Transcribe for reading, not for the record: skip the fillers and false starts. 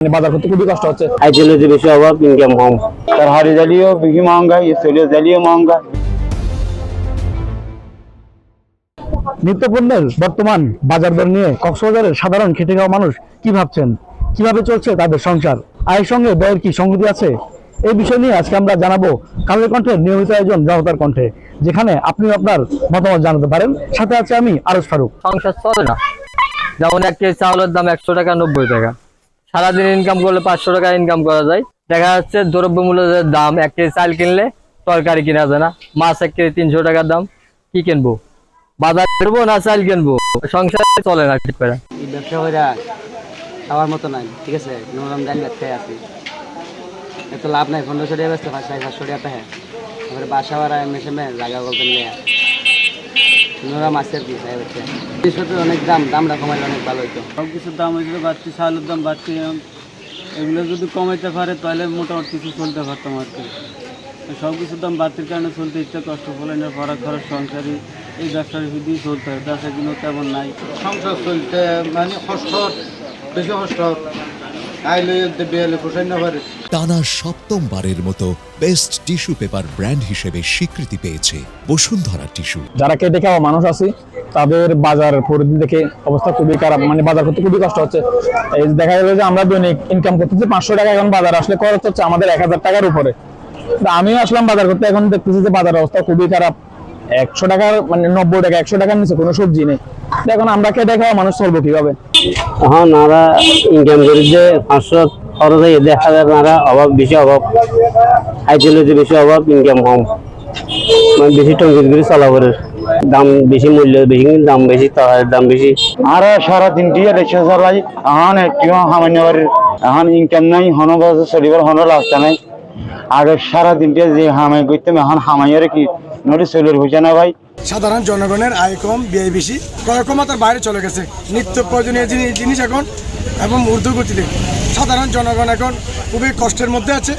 বাজার করতে খুবই কষ্ট হচ্ছে। আইটেলের যে বেশি অভাব, ইনকাম কম। तरहारी दलियो भी महंगा, ये सोलियो दलियो महंगा। নিত্যপণ্যের বর্তমান বাজার দর নিয়ে কক্সবাজারের সাধারণ খেটে খাওয়া মানুষ কি ভাবছেন, কিভাবে চলছে তাদের সংসার, আয়ের সঙ্গে ব্যয়ের কি সংগতি আছে, এই বিষয় নিয়ে আজকে আমরা জানাবো কালের কণ্ঠের নিয়মিত আয়োজন জনতার কণ্ঠে, যেখানে আপনি আপনার মতামত জানাতে পারেন। সাথে আছে আমি আরজ ফারুক। সংসার চলে না, যেমন এক কেজি চাউলের দাম 100 টাকা 90 টাকা। সারাদিন ইনকাম করলে 500 টাকা ইনকাম করা যায়। দেখা যাচ্ছে দ্রব্যমূল্যের দাম, 1 কেজি চাল কিনলে তরকারি কিনা যায় না। মাছ 1 কেজি 300 টাকার দাম, কি কিনবো? বাজার করবো না চাল কিনবো? সংসার চলে না ঠিক করে। ব্যবসা করে খাওয়ার মতো নাই, ঠিক আছে। নরম ডাল ভাত খাই আছি, এত লাভ নাই। 1500 টাকা ব্যস্ত 500 টাকা হ্যাঁ। তারপরে বাসা ভাড়া মেশে জায়গা বলতেন নরম আছে আর কি সাহেব হচ্ছে। জিনিসপত্রের অনেক দামটা কমাইলে অনেক ভালো হইতো। সব কিছুর দাম হয়েছিল বাড়তি, চালের দাম বাড়তি। এগুলো যদি কমাইতে পারে তাহলে মোটামুটি কিছু চলতে পারতাম আর কি। সব কিছুর দাম বাড়তির কারণে চলতে ইচ্ছা, কষ্ট ফলে না, পড়া খরচ সংসারী এই ব্যবসার দিয়েই চলতে হয়। ব্যবসা কিন্তু তেমন নাই, সংসার চলতে মানে কষ্ট, বেশি কষ্ট। টানা সপ্তমবারের মতো বেস্ট টিস্যু পেপার ব্র্যান্ড হিসেবে স্বীকৃতি পেয়েছে বসুন্ধরা টিস্যু। যারা খেটে খাওয়া মানুষ আছে তাদের বাজার পরিধি দেখে অবস্থা খুবই খারাপ, মানে বাজার করতে খুবই কষ্ট হচ্ছে। এই দেখা গেল যে আমরা দৈনিক ইনকাম করতেছি 500 টাকা, এখন বাজার আসলে খরচ হচ্ছে আমাদের 1000 টাকার উপরে। আমিও আসলাম বাজার করতে, এখন দেখতেছি যে বাজার অবস্থা খুবই খারাপ। 100 টাকার মানে 90 টাকা, 100 টাকার নিচে কোনো সবজি নেই। এখন আমরা খেটে খাওয়া মানুষ চলবো কিভাবে? এখন আমরা ইনকাম করি যে 500 খরচ হয়, 1000 নারা অভাব, বেশি অভাব। আইটেলের যে বেশি অভাব, ইনকাম কম। মানে বেশি টঙ্কির করে চলাবরের দাম বেশি, মূল্য বেশি, দাম বেশি, তরকারির দাম বেশি। আর সারাদিন দিয়ে রিক্সা চালাই, এখন একটু সামান্য বাড়ির এখন ইনকাম নাই, হনো বাজার চলিবার হনো রাস্তা নাই। আগে সারাদিন দিয়ে যে হামাই করতাম, এখন হামাইয়ের কি নদী চলের হয়েছে না ভাই। সাধারণ জনগণের আয় কম, ব্যয় বেশি, ক্রয় ক্ষমতার বাইরে চলে গেছে। নিত্য প্রয়োজনীয় জিনিস এখন এবং ঊর্ধ্বগতিতে সাধারণ জনগণ এখন খুবই কষ্টের মধ্যে আছে।